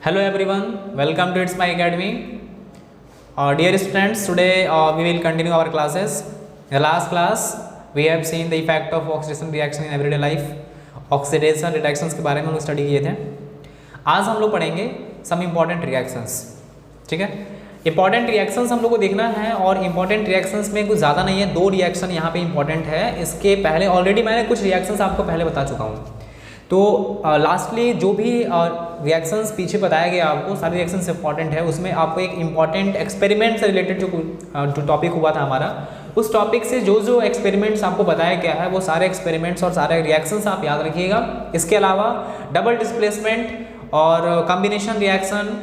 Hello everyone, welcome to It's My Academy. Dear students, today we will continue our classes. In the last class, we have seen the effect of oxidation reaction in everyday life. Oxidation reactions के बारे में हम लोग study किए थे. आज हम लोग पढ़ेंगे some important reactions. ठीक है, इंपॉर्टेंट रिएक्शंस हम लोग को देखना है और इंपॉर्टेंट रिएक्शंस में कुछ ज़्यादा नहीं है, दो रिएक्शन यहाँ पे इंपॉर्टेंट है. इसके पहले ऑलरेडी मैंने कुछ रिएक्शंस आपको पहले बता चुका हूँ. तो लास्टली जो भी रिएक्शंस पीछे बताया गया आपको, सारे रिएक्शंस इंपॉर्टेंट है. उसमें आपको एक इंपॉर्टेंट एक्सपेरिमेंट से रिलेटेड जो टॉपिक हुआ था हमारा, उस टॉपिक से जो एक्सपेरिमेंट्स आपको बताया गया है वो सारे एक्सपेरिमेंट्स और सारे रिएक्शंस आप याद रखिएगा. इसके अलावा डबल डिस्प्लेसमेंट और कॉम्बिनेशन रिएक्शन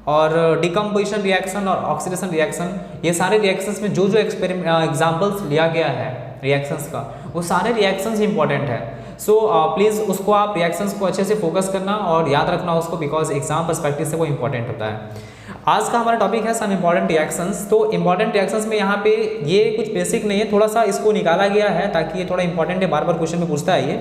और डिकम्पोजिशन रिएक्शन और ऑक्सीडेशन रिएक्शन, ये सारे रिएक्शंस में जो एग्जाम्पल्स लिया गया है रिएक्शंस का, वो सारे रिएक्शंस इंपॉर्टेंट है. सो प्लीज़ उसको आप रिएक्शंस को अच्छे से फोकस करना और याद रखना उसको, बिकॉज एग्जाम पर्सपेक्टिव से वो इंपॉर्टेंट होता है. आज का हमारा टॉपिक है सम इंपॉर्टेंट रिएक्शंस. तो इंपॉर्टेंट रिएक्शंस में यहाँ पे ये कुछ बेसिक नहीं है, थोड़ा सा इसको निकाला गया है ताकि ये थोड़ा इंपॉर्टेंट है, बार बार क्वेश्चन में पूछता है ये.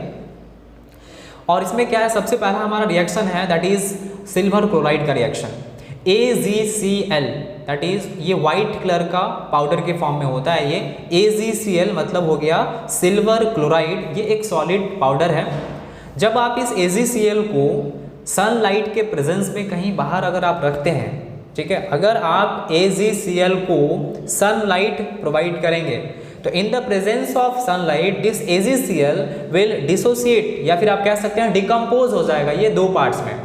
और इसमें क्या है, सबसे पहला हमारा रिएक्शन है दैट इज सिल्वर क्लोराइड का रिएक्शन. AgCl दैट इज ये व्हाइट कलर का पाउडर के फॉर्म में होता है. ये AgCl मतलब हो गया सिल्वर क्लोराइड. ये एक सॉलिड पाउडर है. जब आप इस AgCl को सनलाइट के प्रेजेंस में कहीं बाहर अगर आप रखते हैं, ठीक है, अगर आप AgCl को सनलाइट प्रोवाइड करेंगे तो इन the presence of sunlight this AgCl will dissociate, या फिर आप कह सकते हैं डिकम्पोज हो जाएगा ये दो पार्ट्स में.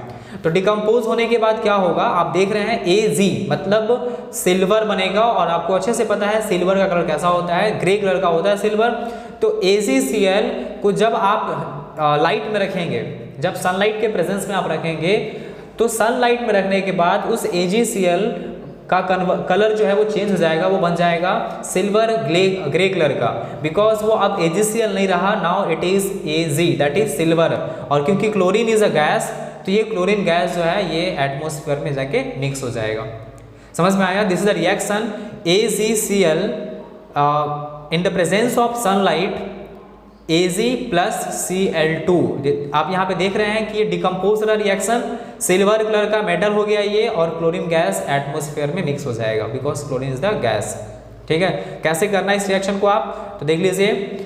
तो डिकम्पोज होने के बाद क्या होगा, आप देख रहे हैं Ag मतलब सिल्वर बनेगा. और आपको अच्छे से पता है सिल्वर का कलर कैसा होता है, ग्रे कलर का होता है सिल्वर. तो AgCl को जब आप लाइट में रखेंगे, जब सनलाइट के प्रेजेंस में आप रखेंगे, तो सनलाइट में रखने के बाद उस AgCl का कलर जो है वो चेंज हो जाएगा, वो बन जाएगा सिल्वर ग्रे कलर का. बिकॉज वो अब AgCl नहीं रहा, now it is Ag that is silver. और क्योंकि क्लोरीन इज अ गैस, तो ये क्लोरीन गैस जो है ये एटमॉस्फेयर में जाके मिक्स हो जाएगा. समझ में आया? This is the reaction AgCl in the presence of sunlight Ag plus Cl2. आप यहाँ पे देख रहे हैं कि ये डिकम्पोज रहा रिएक्शन, सिल्वर कलर का मेटल हो गया ये, और क्लोरीन गैस एटमॉस्फेयर में मिक्स हो जाएगा because chlorine is the gas. ठीक है, कैसे करना है इस रिएक्शन को आप, तो देख लीजिए.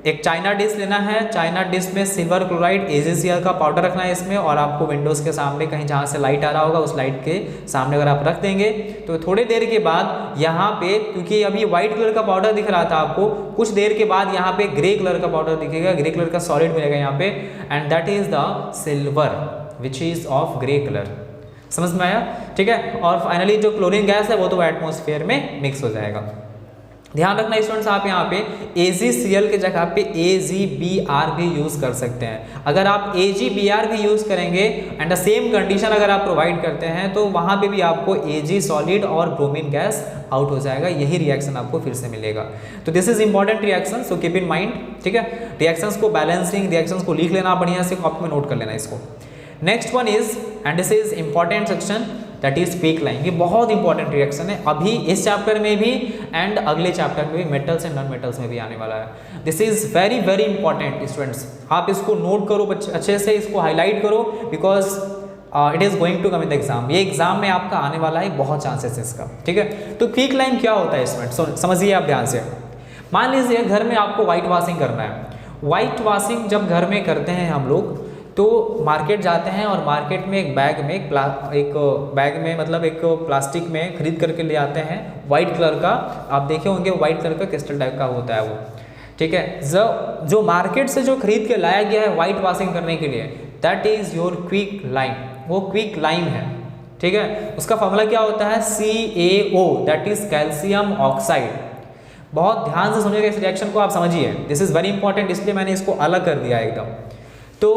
एक चाइना डिश लेना है, चाइना डिश में सिल्वर क्लोराइड AgCl का पाउडर रखना है इसमें, और आपको विंडोज़ के सामने कहीं जहाँ से लाइट आ रहा होगा उस लाइट के सामने अगर आप रख देंगे तो थोड़ी देर के बाद यहाँ पे, क्योंकि अभी व्हाइट कलर का पाउडर दिख रहा था आपको, कुछ देर के बाद यहाँ पे ग्रे कलर का पाउडर दिखेगा, ग्रे कलर का सॉलिड मिलेगा यहाँ पे, and that is the silver which is of grey colour. समझ में आया? ठीक है. और फाइनली जो क्लोरीन गैस है वो तो एटमॉस्फेयर में मिक्स हो जाएगा. ध्यान रखना स्टूडेंट्स, आप यहाँ पे AgCl के जगह पे AgBr भी यूज़ कर सकते हैं. अगर आप AgBr भी यूज़ करेंगे एंड द सेम कंडीशन अगर आप प्रोवाइड करते हैं तो वहाँ पे भी आपको Ag सॉलिड और ब्रोमीन गैस आउट हो जाएगा. यही रिएक्शन आपको फिर से मिलेगा. तो this is important reaction, so keep in mind. ठीक है, रिएक्शंस को बैलेंसिंग रिएक्शंस को लिख लेना बढ़िया से, कॉपी में नोट कर लेना इसको. Next one is, and this is important section, that is quick lime. ये बहुत इंपॉर्टेंट रिएक्शन है, अभी इस चैप्टर में भी एंड अगले चैप्टर में भी, मेटल्स एंड नॉन मेटल्स में भी आने वाला है. This is very very important students. आप इसको नोट करो अच्छे से, इसको हाईलाइट करो, because it is going to come in the exam. ये एग्जाम में आपका आने वाला है, बहुत चांसेस है इसका. ठीक है, तो क्विक लाइम क्या होता है स्टूडेंट्स, समझिए आप ध्यान से. मान लीजिए घर में आपको व्हाइट वॉशिंग करना है. व्हाइट वॉशिंग जब घर में करते हैं हम लोग, तो मार्केट जाते हैं और मार्केट में एक बैग में मतलब एक प्लास्टिक में खरीद करके ले आते हैं वाइट कलर का. आप देखे होंगे वाइट कलर का क्रिस्टल टाइप का होता है वो. ठीक है, जो मार्केट से जो खरीद के लाया गया है वाइट वॉशिंग करने के लिए, that is your quick lime. वो क्विक लाइम है. ठीक है, उसका फॉर्मूला क्या होता है, CaO that is calcium oxide. बहुत ध्यान से सुनिएगा इस रिएक्शन को, आप समझिए. दिस इज वेरी इंपॉर्टेंट, इसलिए मैंने इसको अलग कर दिया एकदम. तो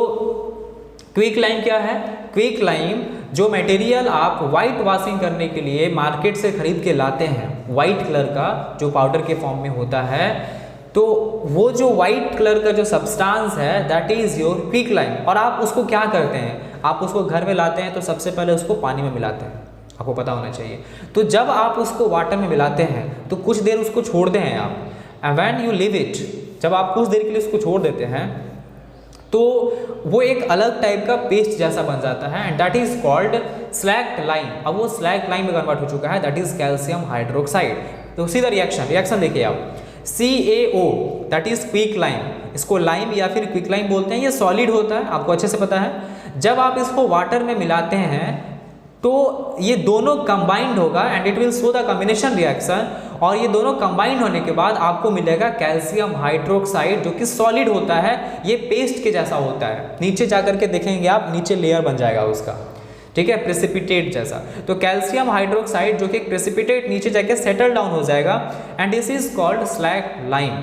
क्विक लाइम क्या है, क्विक लाइम जो मटेरियल आप वाइट वॉशिंग करने के लिए मार्केट से खरीद के लाते हैं, वाइट कलर का जो पाउडर के फॉर्म में होता है, तो वो जो वाइट कलर का जो सब्सटेंस है that is your quick lime. और आप उसको क्या करते हैं, आप उसको घर में लाते हैं तो सबसे पहले उसको पानी में मिलाते हैं, आपको पता होना चाहिए. तो जब आप उसको वाटर में मिलाते हैं तो कुछ देर उसको छोड़ते हैं आप, and when you leave it, जब आप कुछ देर के लिए उसको छोड़ देते हैं तो वो एक अलग टाइप का पेस्ट जैसा बन जाता है and that is called slaked lime. अब वो स्लैक्ड लाइम में कन्वर्ट हो चुका है, दैट इज कैल्शियम हाइड्रोक्साइड। तो सीधा रिएक्शन देखिए आप, CaO that is quick lime, इसको लाइम या फिर क्विक लाइम बोलते हैं, ये सॉलिड होता है, आपको अच्छे से पता है। जब आप इसको वाटर में मिलाते हैं तो ये दोनों कंबाइंड होगा and it will show the combination reaction, और ये दोनों कंबाइंड होने के बाद आपको मिलेगा कैल्शियम हाइड्रोक्साइड जो कि सॉलिड होता है, ये पेस्ट के जैसा होता है। नीचे जाकर के देखेंगे आप, नीचे लेयर बन जाएगा उसका, ठीक है, प्रेसिपिटेट जैसा। तो कैल्शियम हाइड्रोक्साइड जो कि प्रेसिपिटेट नीचे जाके सेटल डाउन हो जाएगा and this is called slack lime.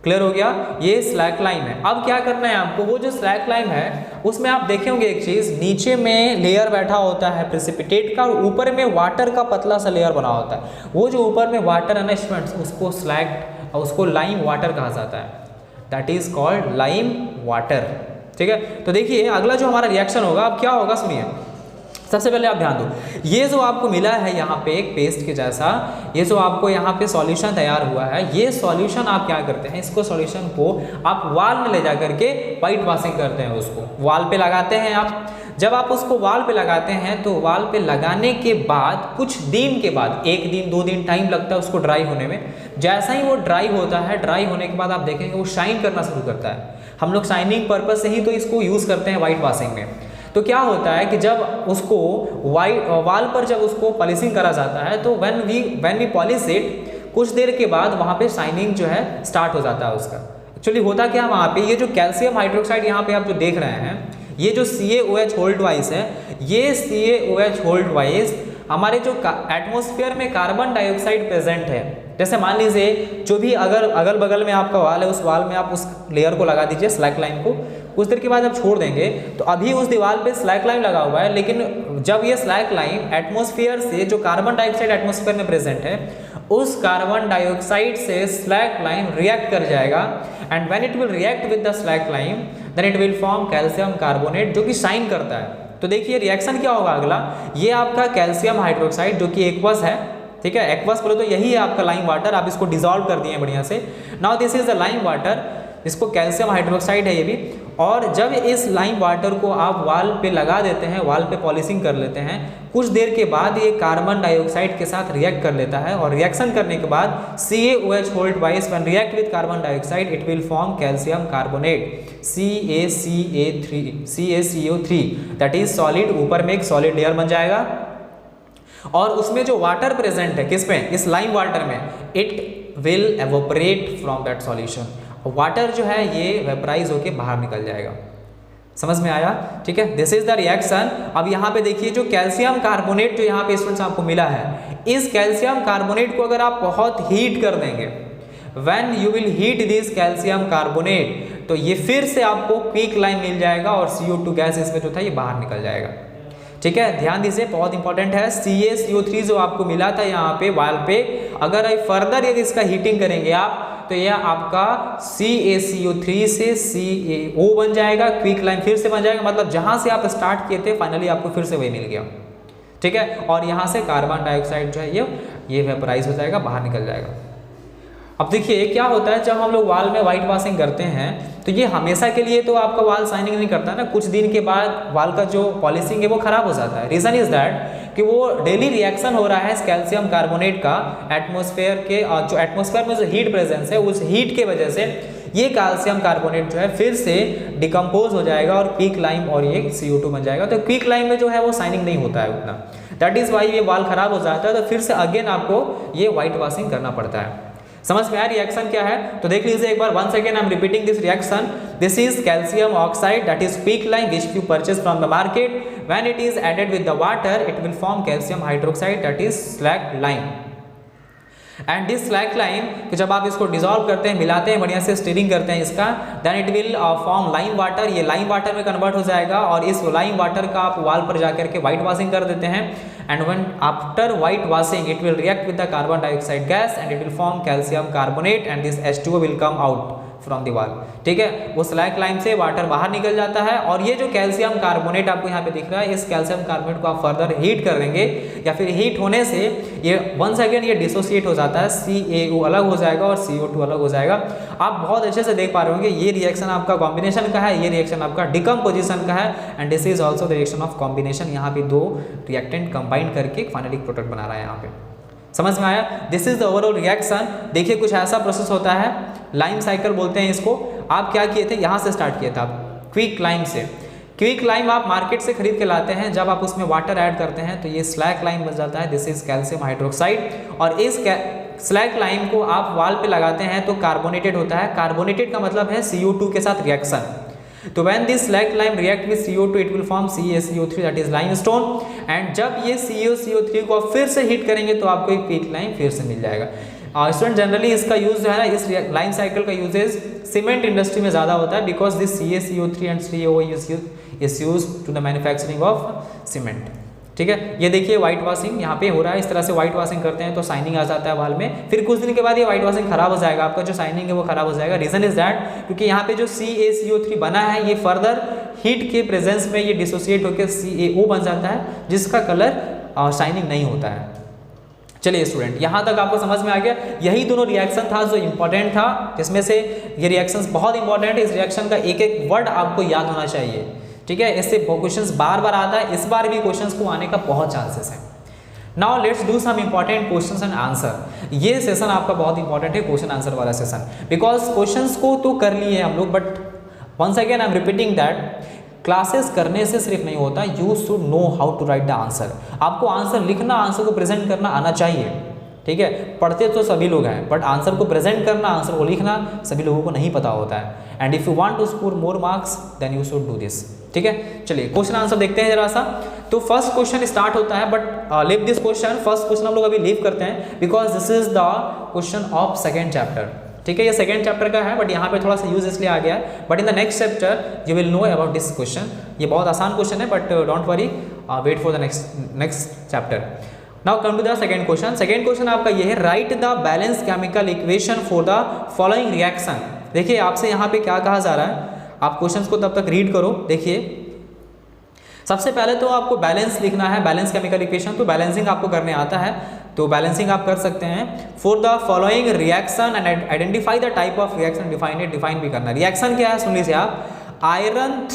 Clear हो गया, ये स्लैक लाइम है। अब क्या करना है आपको, वो जो स्लैक लाइम है उसमें आप देखे होंगे एक चीज, नीचे में लेयर बैठा होता है प्रेसिपिटेट का और ऊपर में वाटर का पतला सा लेयर बना होता है। वो जो ऊपर में वाटर है ना स्टूडेंट्स, उसको स्लैक, उसको लाइम वाटर कहा जाता है, that is called lime water. ठीक है, तो देखिए अगला जो हमारा रिएक्शन होगा, अब क्या होगा सुनिए। सबसे पहले आप ध्यान दो, ये जो आपको मिला है यहाँ पे एक पेस्ट के जैसा, ये जो आपको यहाँ पे सॉल्यूशन तैयार हुआ है, ये सॉल्यूशन आप क्या करते हैं, इसको सॉल्यूशन को आप वाल में ले जा करके वाइट वॉशिंग करते हैं, उसको वाल पे लगाते हैं आप। जब आप उसको वाल पे लगाते हैं तो वाल पे लगाने के बाद कुछ दिन के बाद, 1 दिन 2 दिन टाइम लगता है उसको ड्राई होने में। जैसा ही वो ड्राई होता है, ड्राई होने के बाद आप देखेंगे वो शाइन करना शुरू करता है। हम लोग शाइनिंग पर्पज से ही तो इसको यूज़ करते हैं वाइट वॉशिंग में। तो क्या होता है कि जब उसको वाल पर जब उसको पॉलिशिंग करा जाता है तो व्हेन वी पॉलिश इट, कुछ देर के बाद वहाँ पे शाइनिंग जो है स्टार्ट हो जाता है उसका। एक्चुअली होता क्या है वहाँ पे, ये जो कैल्शियम हाइड्रोक्साइड यहाँ पे आप जो देख रहे हैं, ये जो CaOH होल्ड वाइज है, ये CaOH होल्ड वाइज हमारे जो एटमोस्फेयर में कार्बन डाइऑक्साइड प्रेजेंट है। जैसे मान लीजिए जो भी अगर अगल बगल में आपका वाल है, उस वाल में आप उस लेयर को लगा दीजिए स्लैक लाइन को, कुछ देर के बाद आप छोड़ देंगे तो अभी उस दीवार पे स्लैक लाइन लगा हुआ है, लेकिन जब ये स्लैक लाइन एटमॉस्फेयर से, जो कार्बन डाइऑक्साइड एटमॉस्फेयर में प्रेजेंट है, उस कार्बन डाइऑक्साइड से स्लैक लाइन रिएक्ट कर जाएगा and when it will react with the slaked lime then it will form calcium carbonate जो कि शाइन करता है। तो देखिए रिएक्शन क्या होगा अगला, ये आपका कैल्शियम हाइड्रोक्साइड जो कि एक्वस है, ठीक है, एक्वस बोले तो यही है आपका लाइम वाटर, आप इसको डिजोल्व कर दिए बढ़िया से। Now this is the lime water, इसको कैल्शियम हाइड्रोक्साइड है ये भी। और जब इस लाइम वाटर को आप वाल पे लगा देते हैं, वाल पे पॉलिशिंग कर लेते हैं, कुछ देर के बाद ये कार्बन डाइऑक्साइड के साथ रिएक्ट कर लेता है और रिएक्शन करने के बाद CaOH hold wise when react with carbon dioxide it will form calcium carbonate CaCO3 that is solid. ऊपर में एक सॉलिड लेयर बन जाएगा और उसमें जो वाटर प्रेजेंट है किसमें, इस लाइम वाटर में, it will evaporate from that solution. Water जो है ये वेपराइज होके बाहर निकल जाएगा। समझ में आया, ठीक है, दिस इज द रिएक्शन। अब यहाँ पे देखिए जो कैल्शियम कार्बोनेट जो यहाँ पे स्टूडेंट्स आपको मिला है, इस कैल्शियम कार्बोनेट को अगर आप बहुत हीट कर देंगे, when you will heat this calcium carbonate, तो ये फिर से आपको क्विक लाइम मिल जाएगा और CO2 गैस इसमें जो था ये बाहर निकल जाएगा। ठीक है, ध्यान दीजिए, बहुत इंपॉर्टेंट है। CaCO3 जो आपको मिला था यहाँ पे वाल पे, अगर फर्दर यदि इसका हीटिंग करेंगे आप तो यह आपका CaCO3 से CaO बन जाएगा, क्विक लाइम फिर से बन जाएगा, मतलब जहां से आप स्टार्ट किए थे फाइनली आपको फिर से वही मिल गया। ठीक है, और यहाँ से कार्बन डाइऑक्साइड जो है ये वेपराइज हो जाएगा, बाहर निकल जाएगा। अब देखिए क्या होता है, जब हम लोग वाल में वाइट वॉशिंग करते हैं तो ये हमेशा के लिए तो आपका वाल शाइनिंग नहीं करता ना, कुछ दिन के बाद वाल का जो पॉलिशिंग है वो खराब हो जाता है। रीजन इज दैट कि वो डेली रिएक्शन हो रहा है इस कैल्शियम कार्बोनेट का एटमॉस्फेयर के, जो एटमॉस्फेयर में जो हीट प्रेजेंस है, उस हीट के वजह से ये कैल्शियम कार्बोनेट जो है फिर से डिकम्पोज हो जाएगा और क्विक लाइम और ये CO2 बन जाएगा। तो क्विक लाइम में जो है वो शाइनिंग नहीं होता है उतना, दैट इज वाई ये वाल खराब हो जाता है, तो फिर से अगेन आपको ये व्हाइट वॉशिंग करना पड़ता है। समझ में आया रिएक्शन क्या है, तो देख लीजिए एक बार, once again I am repeating this reaction. This is calcium oxide that is quick lime which you purchase from the market, when it is added with the water it will form calcium hydroxide that is slack lime. And this slack lime कि जब आप इसको dissolve करते हैं, मिलाते हैं, बढ़िया से स्टीरिंग करते हैं इसका, then it will form lime water, ये लाइम वाटर में कन्वर्ट हो जाएगा और इस लाइम वाटर का आप वाल पर जाकर के व्हाइट वॉशिंग कर देते हैं। And when after white washing it will react with the carbon dioxide gas and it will form calcium carbonate and this H2O will come out from the wall, ठीक है। वो स्लैक लाइम से water बाहर निकल जाता है और ये जो कैल्शियम कार्बोनेट आपको यहाँ पे दिख रहा है, इस कैल्शियम कार्बोनेट को आप फर्दर हीट कर देंगे या फिर हीट होने से ये वंस अगेन ये डिसोसिएट हो जाता है, CaO अलग हो जाएगा और CO2 अलग हो जाएगा। आप बहुत अच्छे से देख पा रहे होंगे ये रिएक्शन आपका कॉम्बिनेशन का है, ये रिएक्शन आपका डिकम्पोजिशन का है, and this is also the reaction of combination. यहाँ पे दो रिएक्टेंट कंबाइन करके फाइनली प्रोडक्ट बना रहा है। यहाँ पे समझ में आया? This is the overall reaction. देखिए कुछ ऐसा प्रोसेस होता है, लाइम साइकिल बोलते हैं इसको। आप क्या किए थे, यहाँ से स्टार्ट किए थे आप क्विक लाइम से। क्विक लाइम आप मार्केट से खरीद के लाते हैं, जब आप उसमें वाटर ऐड करते हैं तो ये स्लैक लाइम बन जाता है, दिस इज कैल्शियम हाइड्रोक्साइड। और इस स्लैक लाइम को आप वाल पे लगाते हैं तो कार्बोनेटेड होता है। कार्बोनेटेड का मतलब है CO2 के साथ रिएक्शन। तो when this slack lime react with CO2 it will form CaCO3 that is limestone, and जब ये CaCO3 को आप फिर से हीट करेंगे तो आपको एक क्विक लाइम फिर से मिल जाएगा। स्टूडेंट जनरली इसका यूज जो है ना, इस लाइम साइकिल का यूजेज सीमेंट इंडस्ट्री में ज़्यादा होता है, because this CaCO3 and CO is used to the manufacturing of cement, ठीक है। ये देखिए व्हाइट वॉशिंग यहाँ पे हो रहा है, इस तरह से व्हाइट वॉशिंग करते हैं तो शाइनिंग आ जाता है वाल में। फिर कुछ दिन के बाद ये व्हाइट वॉशिंग खराब हो जाएगा, आपका जो शाइनिंग है वो खराब हो जाएगा। रीजन इज दैट क्योंकि यहाँ पे जो CaCO3 बना है ये फर्दर हीट के प्रेजेंस में ये डिसोसिएट होकर CaO बन जाता है, जिसका कलर शाइनिंग नहीं होता है। चलिए स्टूडेंट, यहाँ तक आपको समझ में आ गया। यही दोनों रिएक्शन था जो इंपॉर्टेंट था, जिसमें से ये रिएक्शंस बहुत इंपॉर्टेंट है। इस रिएक्शन का एक एक वर्ड आपको याद होना चाहिए, ठीक है। इससे क्वेश्चंस बार बार आता है, इस बार भी क्वेश्चंस को आने का बहुत चांसेस है। Now let's do some important questions and answer. ये सेशन आपका बहुत इंपॉर्टेंट है, क्वेश्चन आंसर वाला सेशन, बिकॉज क्वेश्चंस को तो कर लिए हम लोग, but once again I am repeating that classes करने से सिर्फ नहीं होता, you should know how to write the answer. आपको आंसर लिखना, आंसर को प्रेजेंट करना आना चाहिए, ठीक है। पढ़ते तो सभी लोग हैं, बट आंसर को प्रेजेंट करना, आंसर को लिखना सभी लोगों को नहीं पता होता है। And if you want to score more marks then you should do this, ठीक है। चलिए क्वेश्चन आंसर देखते हैं जरा सा। तो फर्स्ट क्वेश्चन स्टार्ट होता है, but leave this question, first question हम लोग अभी लीव करते हैं because this is the question of second chapter, ठीक है। ये सेकेंड चैप्टर का है, बट यहाँ पे थोड़ा सा यूज इसलिए आ गया है, but in the next chapter you will know about this question. ये बहुत आसान क्वेश्चन है, but don't worry, wait for the next chapter. Now come to the second question. Second question आपका ये है, write the balance chemical equation for the following reaction. देखिए आपसे यहाँ पे क्या कहा जा रहा है, आप क्वेश्चंस को तब तक रीड करो। देखिए सबसे पहले तो आपको बैलेंस लिखना है, बैलेंस केमिकल इक्वेशन। तो बैलेंसिंग आपको करने आता है, तो बैलेंसिंग आप कर सकते हैं। For the following reaction and identify the type of reaction, define भी करना। रिएक्शन क्या है सुन लीजिए आप, आयरन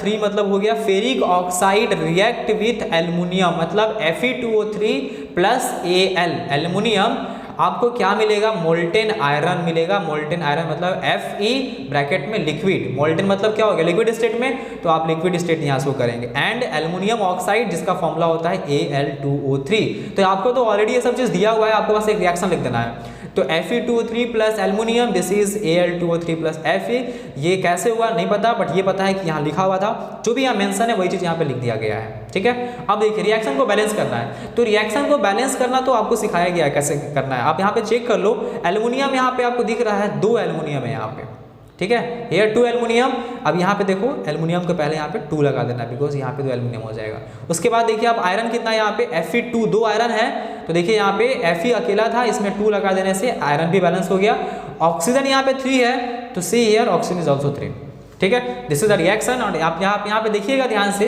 3 मतलब हो गया ferric oxide react with aluminium, मतलब Fe2O3 प्लस Al, एल्युमिनियम आपको क्या मिलेगा, मोल्टेन आयरन मिलेगा। मोल्टेन आयरन मतलब Fe ब्रैकेट में लिक्विड, मोल्टेन मतलब क्या हो गया लिक्विड स्टेट में, तो आप लिक्विड स्टेट यहाँ शो करेंगे। एंड एल्युमिनियम ऑक्साइड जिसका फॉर्मूला होता है Al2O3। तो आपको तो ऑलरेडी ये सब चीज़ दिया हुआ है, आपको बस एक रिएक्शन लिख देना है। तो Fe2O3 plus aluminium, this is Al2O3 plus Fe। ये कैसे हुआ नहीं पता, बट ये पता है कि यहाँ लिखा हुआ था, जो भी यहाँ मेंशन है वही चीज़ यहाँ पे लिख दिया गया है, ठीक है। अब देखिए रिएक्शन को बैलेंस करना है, तो रिएक्शन को बैलेंस करना तो आपको सिखाया गया है कैसे करना है। आप यहाँ पे चेक कर लो, एल्युमिनियम यहाँ पे आपको दिख रहा है, 2 एल्युमिनियम है यहाँ पे, ठीक है। Here 2 aluminium. अब यहाँ पे देखो एल्युमिनियम को पहले यहाँ पे 2 लगा देना, बिकॉज यहाँ पे 2 एल्युमिनियम हो जाएगा। उसके बाद देखिए आप आयरन कितना है यहाँ पे, Fe2 2 आयरन है, तो देखिए यहाँ पे Fe अकेला था, इसमें 2 लगा देने से आयरन भी बैलेंस हो गया। ऑक्सीजन यहाँ पे 3 है, तो see here oxygen is also 3, ठीक है। This is the reaction. और आप यहाँ पे देखिएगा ध्यान से,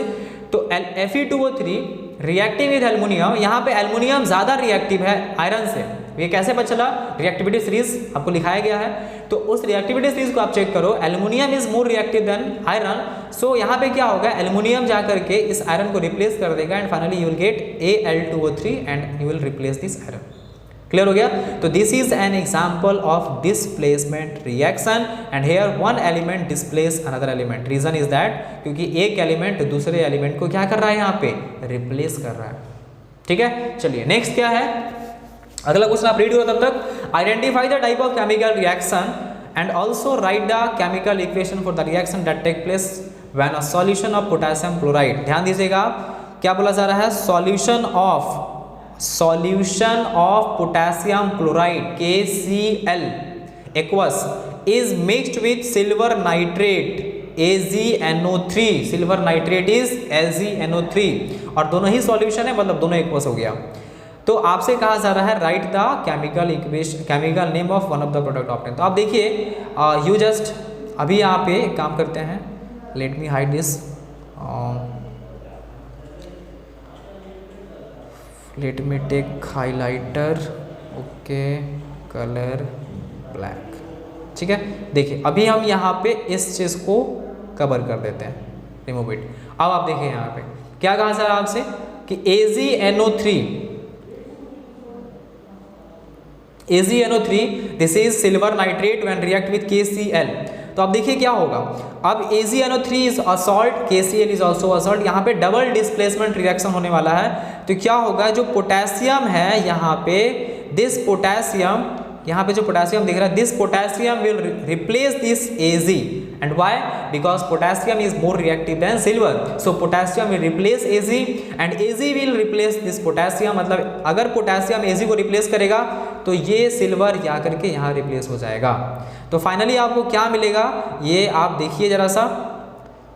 तो Fe2O3 रिएक्टिव विद एल्युमिनियम, यहाँ पे एल्युमिनियम ज़्यादा रिएक्टिव है आयरन से। ये कैसे पता चला, रिएक्टिविटी सीरीज आपको लिखाया गया है, तो उस रिएक्टिविटी सीरीज को आप चेक करो। Aluminium is more reactive than iron, so यहाँ पे क्या होगा, एल्युमिनियम जा करके इस आयरन को रिप्लेस कर देगा, and finally you will get Al2O3 and you will replace this iron. Clear हो गया। तो this is an example of displacement reaction, and here one element displace another element. Reason is that क्योंकि एक element दूसरे element को क्या कर रहा है, यहाँ पे रिप्लेस कर रहा है, ठीक है। चलिए नेक्स्ट क्या है, अगला क्वेश्चन आप रीड करो तब तक। Identify the type of chemical reaction and also write the chemical equation for the reaction that take place when a solution of potassium chloride. ध्यान दीजिएगा क्या बोला जा रहा है, solution of potassium chloride KCl aqueous is mixed with silver nitrate AgNO3। Silver nitrate is AgNO3, और दोनों ही solution है, मतलब दोनों एक्वस हो गया। तो आपसे कहा जा रहा है write the chemical name of one of the product obtained. तो आप देखिए यू जस्ट अभी यहाँ पे काम करते हैं, let me hide this, let me take highlighter, okay, colour black, ठीक है। देखिए अभी हम यहाँ पे इस चीज़ को कवर कर देते हैं, रिमूव इट। अब आप देखिए यहाँ पे क्या कहा सर आपसे कि AgNO3 this is silver nitrate when react with KCl। तो अब देखिए क्या होगा, अब AgNO3 is a salt, KCl is also a salt, यहाँ पे डबल डिस्प्लेसमेंट रिएक्शन होने वाला है। तो क्या होगा, जो पोटेशियम है यहाँ पे, दिस पोटेशियम, यहाँ पे जो पोटेशियम दिख रहा है, this potassium will replace this Ag and why, because potassium is more reactive then silver, so potassium will replace Ag and Ag will replace this potassium. मतलब अगर पोटेशियम Ag को replace करेगा तो ये सिल्वर जा करके यहाँ रिप्लेस हो जाएगा। तो फाइनली आपको क्या मिलेगा, ये आप देखिए जरा सा,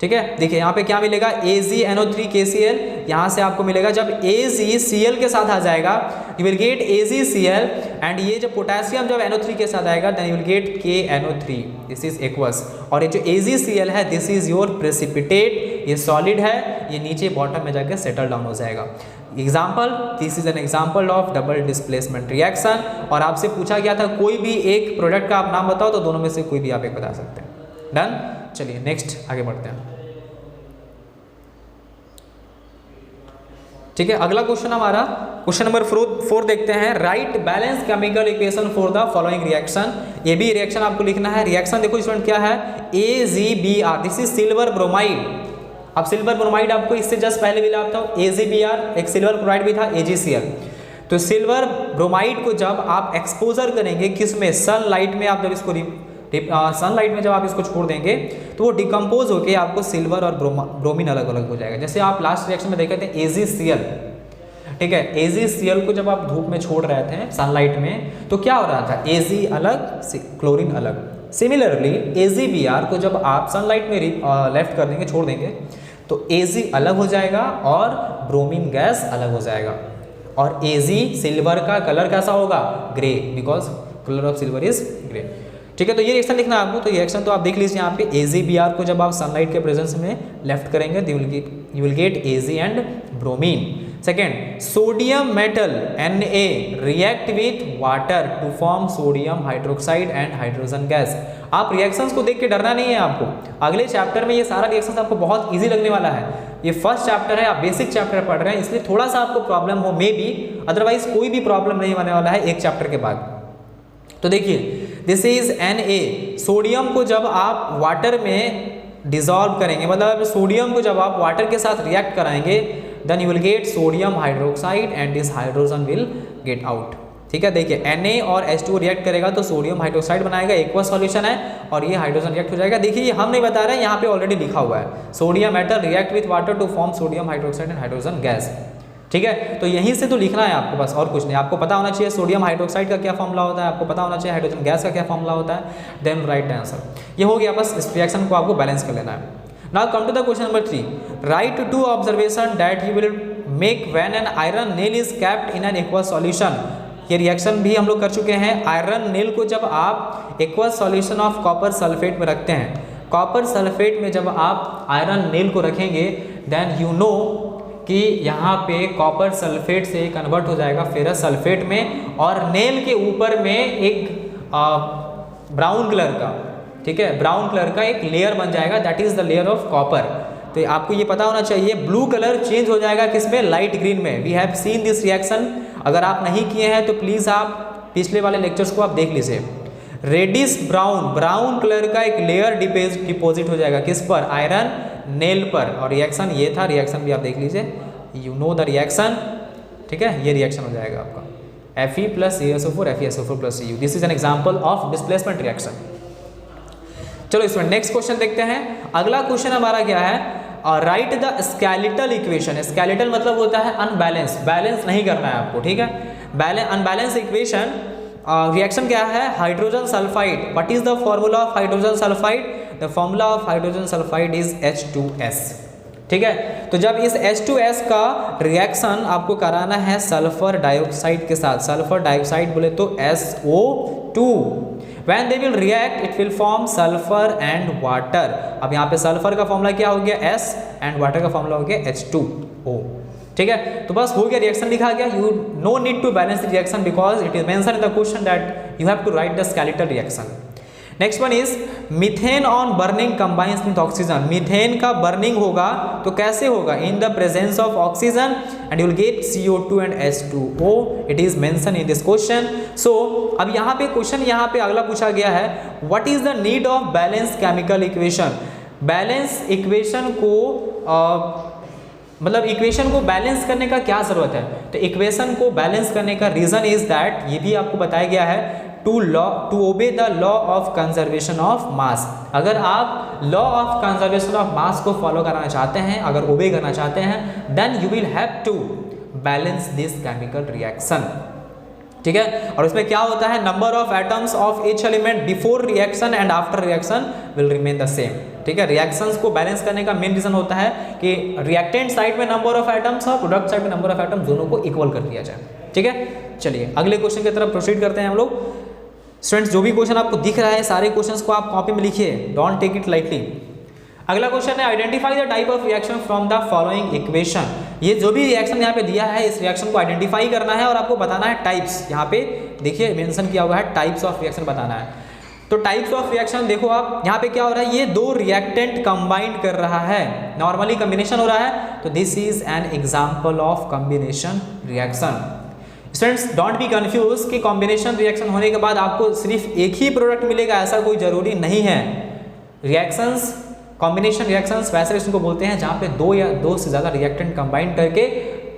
ठीक है। देखिए यहाँ पे क्या मिलेगा, AgNO3 KCl, यहाँ से आपको मिलेगा जब AgCl के साथ आ जाएगा you will get AgCl and ये जब पोटेशियम जब NO3 के साथ आएगा then you will get KNO3, this is aqueous. और ये जो AgCl है दिस इज योर प्रेसिपिटेट, ये सॉलिड है, ये नीचे बॉटम में जाकर सेटल डाउन हो जाएगा। Example, this is an example of double displacement reaction. और आपसे पूछा गया था कोई भी एक प्रोडक्ट का आप नाम बताओ, तो दोनों में से कोई भी आप एक बता सकते हैं। डन, चलिए नेक्स्ट आगे बढ़ते हैं, ठीक है। अगला क्वेश्चन हमारा क्वेश्चन नंबर 4 देखते हैं। Right balance chemical equation for the following reaction. ये भी रिएक्शन आपको लिखना है। रिएक्शन देखो स्टूडेंट क्या है, AgBr, this is silver bromide. अब सिल्वर ब्रोमाइड आपको इससे जस्ट पहले मिला था AgBr, एक सिल्वर क्लोराइड भी था AgCl। तो सिल्वर ब्रोमाइड को जब आप एक्सपोजर करेंगे किस में, सनलाइट में, आप जब इसको सनलाइट में जब आप इसको छोड़ देंगे तो वो डिकम्पोज होकर आपको सिल्वर और ब्रोमीन अलग अलग हो जाएगा। जैसे आप लास्ट रिएक्शन में देखे थे AgCl, ठीक है, AgCl को जब आप धूप में छोड़ रहे थे सनलाइट में तो क्या हो रहा था, Ag अलग क्लोरीन अलग। सिमिलरली AgBr को जब आप सनलाइट में लेफ्ट कर देंगे, छोड़ देंगे, तो Ag अलग हो जाएगा और ब्रोमीन गैस अलग हो जाएगा। और Ag सिल्वर का कलर कैसा होगा, grey, because colour of silver is grey, ठीक है। तो ये रिएक्शन लिखना है आपको। तो ये रिएक्शन तो आप देख लीजिए यहाँ पे, AgBr को जब आप सनलाइट के प्रेजेंस में लेफ्ट करेंगे you will get Ag and bromine. Second, sodium metal Na react with water to form sodium hydroxide and hydrogen gas. आप रिएक्शंस को देख के डरना नहीं है आपको, अगले चैप्टर में ये सारा रिएक्शंस आपको बहुत ईजी लगने वाला है। ये फर्स्ट चैप्टर है, आप बेसिक चैप्टर पढ़ रहे हैं, इसलिए थोड़ा सा आपको प्रॉब्लम हो मे बी, अदरवाइज कोई भी प्रॉब्लम नहीं होने वाला है एक चैप्टर के बाद। तो देखिए दिस इज Na, सोडियम को जब आप वाटर में डिजॉल्व करेंगे, मतलब सोडियम को जब आप वाटर के साथ रिएक्ट कराएंगे then you will get sodium hydroxide and this hydrogen will get out, ठीक है। देखिए Na और H2 रिएक्ट करेगा तो सोडियम हाइड्रोक्साइड बनाएगा, एक्वस सॉल्यूशन है, और ये हाइड्रोजन रिएक्ट हो जाएगा। देखिए ये हम नहीं बता रहे हैं, यहाँ पे ऑलरेडी लिखा हुआ है, sodium metal react with water to form sodium hydroxide and hydrogen gas, ठीक है। तो यहीं से तो लिखना है आपको, बस और कुछ नहीं। आपको पता होना चाहिए सोडियम हाइड्रोक्साइड का क्या फॉर्मूला होता है, आपको पता होना चाहिए हाइड्रोजन गैस का क्या फॉर्मूला होता है, देन राइट आंसर। ये हो गया, बस इस रिएक्शन को आपको बैलेंस कर लेना है। Now come to the question number 3। Write 2 observation that you will make when an iron nail is kept in an aqueous solution. ये रिएक्शन भी हम लोग कर चुके हैं। आयरन नेल को जब आप aqueous solution of copper sulphate में रखते हैं, कॉपर सल्फेट में जब आप आयरन नेल को रखेंगे देन यू नो कि यहाँ पे कॉपर सल्फेट से कन्वर्ट हो जाएगा फेरस सल्फेट में, और नेल के ऊपर में एक ब्राउन कलर का, ठीक है, ब्राउन कलर का एक लेयर बन जाएगा, that is the layer of copper. तो आपको ये पता होना चाहिए ब्लू कलर चेंज हो जाएगा किसमें, लाइट ग्रीन में। We have seen this reaction, अगर आप नहीं किए हैं तो प्लीज़ आप पिछले वाले लेक्चर्स को आप देख लीजिए। रेडिश ब्राउन, ब्राउन कलर का एक लेयर डिपॉजिट हो जाएगा किस पर, आयरन नेल पर, और रिएक्शन ये था, रिएक्शन भी आप देख लीजिए, यू नो द रिएक्शन, ठीक है। ये रिएक्शन हो जाएगा आपका Fe plus CaSO4 FeSO4 plus Cu। This is an example of displacement reaction. चलो इसमें नेक्स्ट क्वेश्चन देखते हैं। अगला क्वेश्चन हमारा क्या है, write the skeletal equation. Skeletal मतलब होता है अनबैलेंस, बैलेंस नहीं करना है आपको, ठीक है। अनबैलेंस इक्वेशन रिएक्शन क्या है, hydrogen sulphide. What is the formula of hydrogen sulphide, the formula of hydrogen sulphide is H2S, ठीक है। तो जब इस H2S का रिएक्शन आपको कराना है सल्फर डाइऑक्साइड के साथ, सल्फर डाइऑक्साइड बोले तो SO2, when they will react it will form sulfur and water। अब यहाँ पे सल्फर का फॉर्मूला क्या हो गया S एंड वाटर का फॉर्मूला हो गया H2O, ठीक है। तो बस हो गया, रिएक्शन लिखा गया। You no need to balance the reaction because it is mention in the question that you have to write the skeletal reaction. Next one is methane on burning combines with oxygen. Methane का burning होगा तो कैसे होगा, in the presence of oxygen and you will get CO2 and H2O, it is mention in this question. So अब यहाँ पे question यहाँ पे अगला पूछा गया है, what is the need of balance chemical equation. Balance equation को मतलब इक्वेशन को बैलेंस करने का क्या जरूरत है। तो इक्वेशन को बैलेंस करने का रीजन इज दैट, ये भी आपको बताया गया है, to obey the law of conservation of mass. अगर आप law of conservation of mass को फॉलो करना चाहते हैं, अगर ओबे करना चाहते हैं, then you will have to balance this chemical reaction, ठीक है। और इसमें क्या होता है, number of atoms of each element before reaction and after reaction will remain the same, ठीक है। रिएक्शंस को बैलेंस करने का मेन रीजन होता है कि रिएक्टेंट साइड में नंबर ऑफ एटम्स और प्रोडक्ट साइड में नंबर ऑफ एटम्स दोनों को इक्वल कर दिया जाए, ठीक है। चलिए अगले क्वेश्चन की तरफ प्रोसीड करते हैं हम लोग। स्टूडेंट्स जो भी क्वेश्चन आपको दिख रहा है सारे क्वेश्चंस को आप कॉपी में लिखिए, डोंट टेक इट लाइटली। अगला क्वेश्चन है, identify the type of reaction from the following equation. ये जो भी रिएक्शन यहाँ पे दिया है, इस रिएक्शन को आइडेंटिफाई करना है और आपको बताना है टाइप्स। यहाँ पे देखिए मेंशन किया हुआ है, टाइप्स ऑफ रिएक्शन बताना है। तो टाइप्स ऑफ रिएक्शन देखो आप, यहाँ पे क्या हो रहा है, ये दो रिएक्टेंट कंबाइंड कर रहा है, नॉर्मली कॉम्बिनेशन हो रहा है, तो this is an example of combination reaction. Students don't be confuse कि कॉम्बिनेशन रिएक्शन होने के बाद आपको सिर्फ एक ही प्रोडक्ट मिलेगा, ऐसा कोई जरूरी नहीं है। रिएक्शंस, कॉम्बिनेशन रिएक्शंस वैसे इसको बोलते हैं जहाँ पे दो या दो से ज़्यादा रिएक्टेंट कंबाइन करके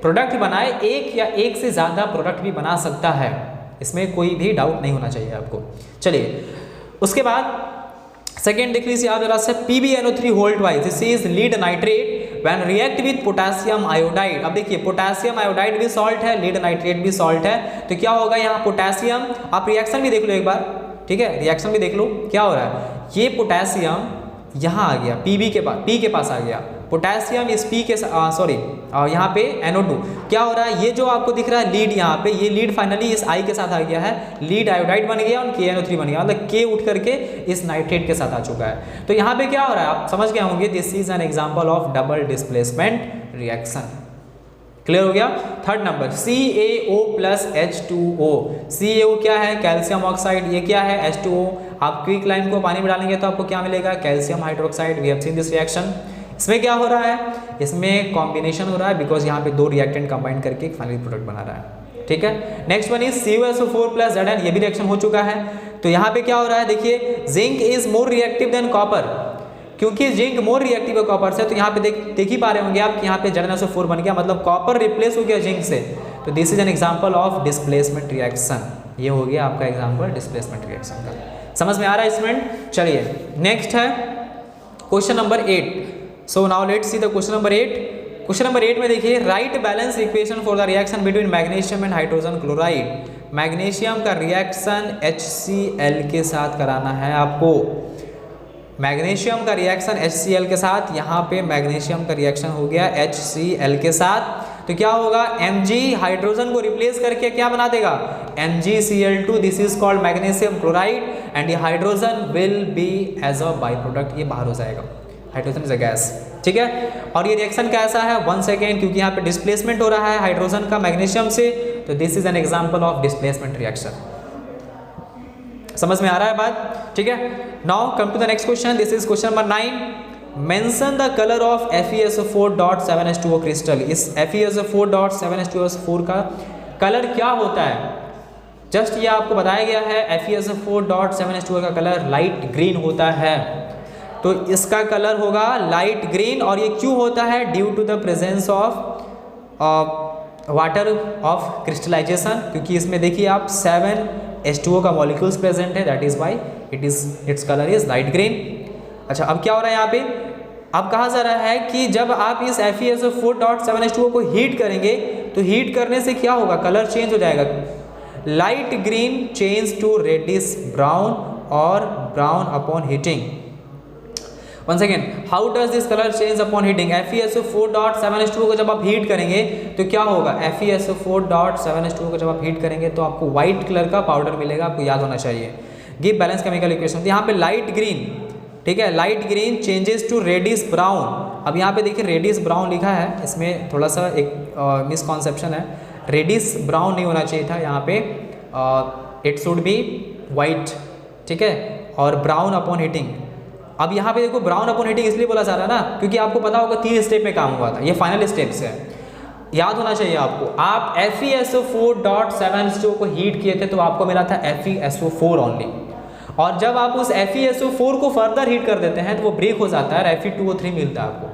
प्रोडक्ट बनाए, एक या एक से ज़्यादा प्रोडक्ट भी बना सकता है, इसमें कोई भी डाउट नहीं होना चाहिए आपको। चलिए उसके बाद सेकेंड देख लीजिए आप जरा से, PbNO3 hold wise, this is lead nitrate when react with potassium iodide. अब देखिए पोटेशियम आयोडाइड भी सॉल्ट है, लीड नाइट्रेट भी सॉल्ट है, तो क्या होगा यहाँ पोटेशियम, आप रिएक्शन भी देख लो एक बार, ठीक है, रिएक्शन भी देख लो क्या हो रहा है। ये पोटेशियम यहाँ आ गया, P के पास आ गया, पोटेशियम इस P के सॉरी यहाँ पे NO2 क्या हो रहा है, ये जो आपको दिख रहा है लीड, यहाँ पे ये लीड फाइनली इस I के साथ आ गया है, लीड आयोडाइड बन गया और KNO3 बन गया, मतलब K उठ करके इस नाइट्रेट के साथ आ चुका है। तो यहाँ पे क्या हो रहा है आप समझ गए होंगे, this is an example of double displacement reaction. Clear हो गया। Third number CaO plus H2O। CaO क्या है, कैल्शियम ऑक्साइड, ये क्या है H2O। आप क्विक लाइम को पानी में डालेंगे तो आपको क्या मिलेगा, calcium hydroxide. We have seen this reaction. इसमें क्या हो रहा है, इसमें कॉम्बिनेशन हो रहा है बिकॉज यहाँ पे दो रिएक्टेंट कंबाइन करके एक फाइनल प्रोडक्ट बना रहा है, ठीक है। Next one is CuSO4 plus Zn, ये भी रिएक्शन हो चुका है। तो यहाँ पे क्या हो रहा है, देखिए zinc is more reactive than copper, क्योंकि जिंक मोर रिएक्टिव है कॉपर से, तो यहाँ पे देख ही पा रहे होंगे आप कि यहाँ पे ZnSO4 बन गया, मतलब कॉपर रिप्लेस हो गया जिंक से। तो this is an example of displacement reaction. ये हो गया आपका एग्जांपल डिस्प्लेसमेंट रिएक्शन का। समझ में आ रहा है स्टूडेंट। चलिए नेक्स्ट है question number 8। So now let's see the question number 8। Question number 8 में देखिए, right balance equation for the reaction between magnesium and hydrogen chloride. Magnesium का रिएक्शन HCl के साथ कराना है आपको। मैग्नीशियम का रिएक्शन HCl के साथ, यहाँ पे मैग्नीशियम का रिएक्शन हो गया HCl के साथ, तो क्या होगा, Mg हाइड्रोजन को रिप्लेस करके क्या बना देगा, MgCl2। This is called magnesium chloride and ये hydrogen will be as a by product, ये बाहर हो जाएगा, हाइड्रोजन इज अ गैस, ठीक है। और ये रिएक्शन कैसा है, 1 सेकेंड, क्योंकि यहाँ पे डिस्प्लेसमेंट हो रहा है हाइड्रोजन का मैग्नीशियम से, तो this is an example of displacement reaction. समझ में आ रहा है बात, ठीक है। Now come to the next question, this is question number 9। Mention the colour of FeSO4.7H2O crystal. इस FeSO4.7H2O का कलर क्या होता है, जस्ट ये आपको बताया गया है। FeSO4.7H2O का कलर लाइट ग्रीन होता है, तो इसका कलर होगा लाइट ग्रीन। और ये क्यों होता है, due to the presence of water of crystallisation, क्योंकि इसमें देखिए आप 7 H2O का मॉलिक्यूल्स प्रेजेंट है, that is why it's colour is light green. अच्छा अब क्या हो रहा है यहाँ पे, अब कहा जा रहा है कि जब आप इस FeSO4.7H2O को हीट करेंगे तो हीट करने से क्या होगा, कलर चेंज हो जाएगा, light green change to reddish brown और brown upon heating. One second, how does this colour change upon heating? FeSO4.7H2O को जब आप हीट करेंगे तो क्या होगा? FeSO4.7H2O को जब आप हीट करेंगे तो आपको व्हाइट कलर का पाउडर मिलेगा, आपको याद होना चाहिए। Give balance chemical equation. तो यहाँ पे लाइट ग्रीन, ठीक है, light green changes to reddish brown. अब यहाँ पे देखिए रेडिश ब्राउन लिखा है, इसमें थोड़ा सा एक मिसकॉन्सेप्शन है, रेडिश ब्राउन नहीं होना चाहिए था, यहाँ पे इट शुड बी वाइट, ठीक है, और ब्राउन अपॉन हीटिंग। अब यहाँ पे देखो ब्राउन अपॉन हीटिंग इसलिए बोला जा रहा है ना क्योंकि आपको पता होगा 3 स्टेप में काम हुआ था, ये फाइनल स्टेप्स है, याद होना चाहिए आपको। आप FeSO4.7H2O को हीट किए थे तो आपको मिला था FeSO4 ओनली, और जब आप उस FeSO4 को फर्दर हीट कर देते हैं तो वो ब्रेक हो जाता है, Fe2O3 मिलता है आपको,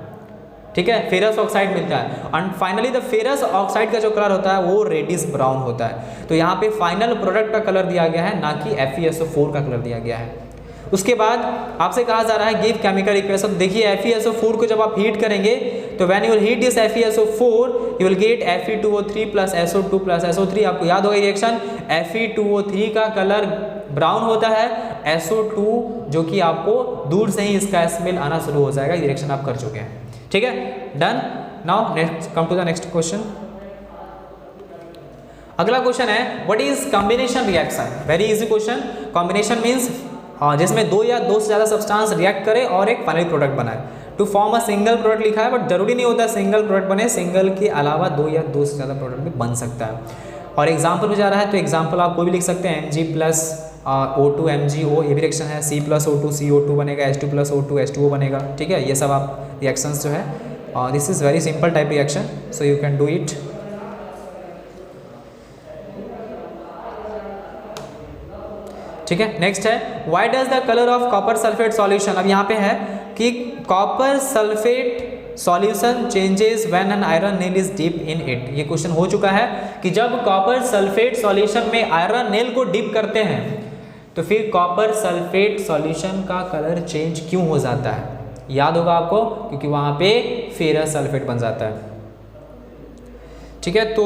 ठीक है, फेरस ऑक्साइड मिलता है, and finally the ferrous oxide का जो कलर होता है वो रेडिश ब्राउन होता है। तो यहाँ पे फाइनल प्रोडक्ट का कलर दिया गया है, ना कि FeSO4 का कलर दिया गया है। उसके बाद आपसे कहा जा रहा है गिव केमिकल इक्वेशन। देखिए FeSO4 को जब आप हीट करेंगे तो when you will heat this FeSO4 you will gate Fe2O3 plus SO2 plus SO3। आपको याद होगा रिएक्शन, Fe2O3 का कलर ब्राउन होता है, SO2 जो कि आपको दूर से ही इसका स्मेल आना शुरू हो जाएगा। ये रिएक्शन आप कर चुके हैं, ठीक है, done. Now next come to the next question. अगला क्वेश्चन है what is combination reaction? Very easy question. Combination means जिसमें 2 या 2 से ज़्यादा सब्सटेंस रिएक्ट करे और एक फाइनल प्रोडक्ट बनाए। To form a single product लिखा है, बट जरूरी नहीं होता सिंगल प्रोडक्ट बने, सिंगल के अलावा 2 या 2 से ज़्यादा प्रोडक्ट भी बन सकता है। और एग्जाम्पल में जा रहा है तो एग्जाम्पल आप कोई भी लिख सकते हैं, Mg प्लस O2 MgO, ये भी रिएक्शन है, C प्लस O2 CO2 बनेगा, H2 प्लस O2 H2O बनेगा, ठीक है। ये सब आप रिएक्शंस जो है, this is very simple type reaction, so you can do it. ठीक है, नेक्स्ट है why does the colour of copper sulphate solution. अब यहाँ पे है कि copper sulphate solution changes when an iron nail is deep in it. ये question हो चुका है कि जब कॉपर सल्फेट सॉल्यूशन में आयरन नेल को डिप करते हैं तो फिर कॉपर सल्फेट सॉल्यूशन का कलर चेंज क्यों हो जाता है? याद होगा आपको, क्योंकि वहाँ पे फेरस सल्फेट बन जाता है, ठीक है। तो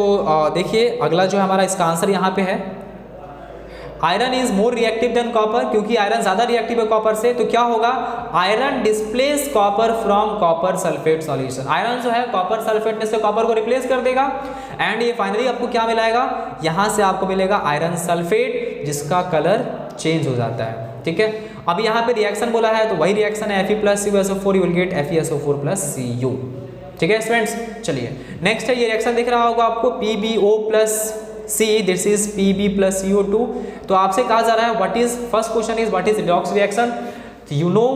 देखिए अगला जो हमारा इसका आंसर यहाँ पे है, iron is more reactive than copper, क्योंकि आयरन ज्यादा रिएक्टिव है कॉपर से, तो क्या होगा, iron displace copper from copper sulphate solution. Iron जो है कॉपर सल्फेट में से कॉपर को रिप्लेस कर देगा, एंड ये फाइनली आपको क्या मिलाएगा, यहाँ से आपको मिलेगा आयरन सल्फेट जिसका कलर चेंज हो जाता है, ठीक है। अब यहाँ पे रिएक्शन बोला है तो वही रिएक्शन है Fe plus CuSO4, you will gate FeSO4 plus Cu, ठीक है स्टूडेंट्स। चलिए नेक्स्ट है, ये रिएक्शन दिख रहा होगा आपको PbO plus C, this is Pb plus CO2। तो आपसे कहा जा रहा है what is, first question is what is redox reaction. You know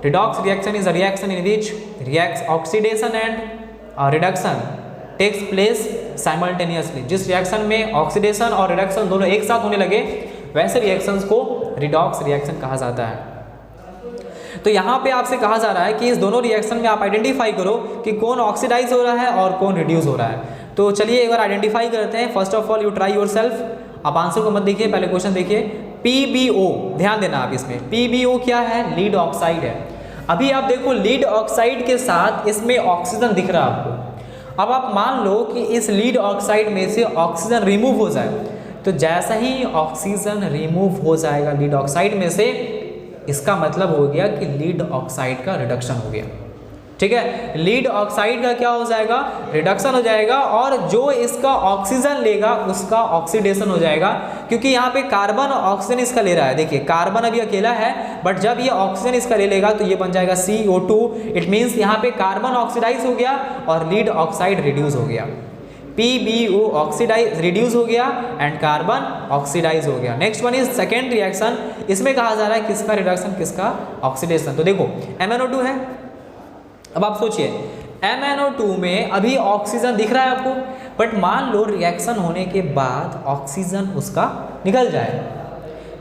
redox reaction is a reaction in which reacts oxidation and reduction takes place simultaneously. जिस reaction में oxidation और reduction दोनों एक साथ होने लगे वैसे रिएक्शंस को रिडॉक्स रिएक्शन कहा जाता है। तो यहाँ पे आपसे कहा जा रहा है कि इस दोनों रिएक्शन में आप आइडेंटिफाई करो कि कौन ऑक्सीडाइज हो रहा है और कौन रिड्यूस हो रहा है। तो चलिए एक बार आइडेंटिफाई करते हैं। First of all you try yourself. आप आंसर को मत देखिए, पहले क्वेश्चन देखिए। PbO, ध्यान देना आप इसमें, PbO क्या है, लीड ऑक्साइड है। अभी आप देखो लीड ऑक्साइड के साथ इसमें ऑक्सीजन दिख रहा है आपको। अब आप मान लो कि इस लीड ऑक्साइड में से ऑक्सीजन रिमूव हो जाए, तो जैसा ही ऑक्सीजन रिमूव हो जाएगा लीड ऑक्साइड में से, इसका मतलब हो गया कि लीड ऑक्साइड का रिडक्शन हो गया, ठीक है। लीड ऑक्साइड का क्या हो जाएगा, रिडक्शन हो जाएगा, और जो इसका ऑक्सीजन लेगा उसका ऑक्सीडेशन हो जाएगा, क्योंकि यहाँ पे कार्बन ऑक्सीजन इसका ले रहा है। देखिए कार्बन अभी अकेला है, बट जब ये ऑक्सीजन इसका ले लेगा तो ये बन जाएगा CO2। इट मीन्स यहाँ पे कार्बन ऑक्सीडाइज हो गया और लीड ऑक्साइड रिड्यूस हो गया। PbO ऑक्सीडाइज रिड्यूस हो गया एंड कार्बन ऑक्सीडाइज हो गया। Next one is second reaction. इसमें कहा जा रहा है किसका रिडक्शन किसका ऑक्सीडेशन। तो देखो MnO2 है। अब आप सोचिए MnO2 में अभी ऑक्सीजन दिख रहा है आपको, बट मान लो रिएक्शन होने के बाद ऑक्सीजन उसका निकल जाए,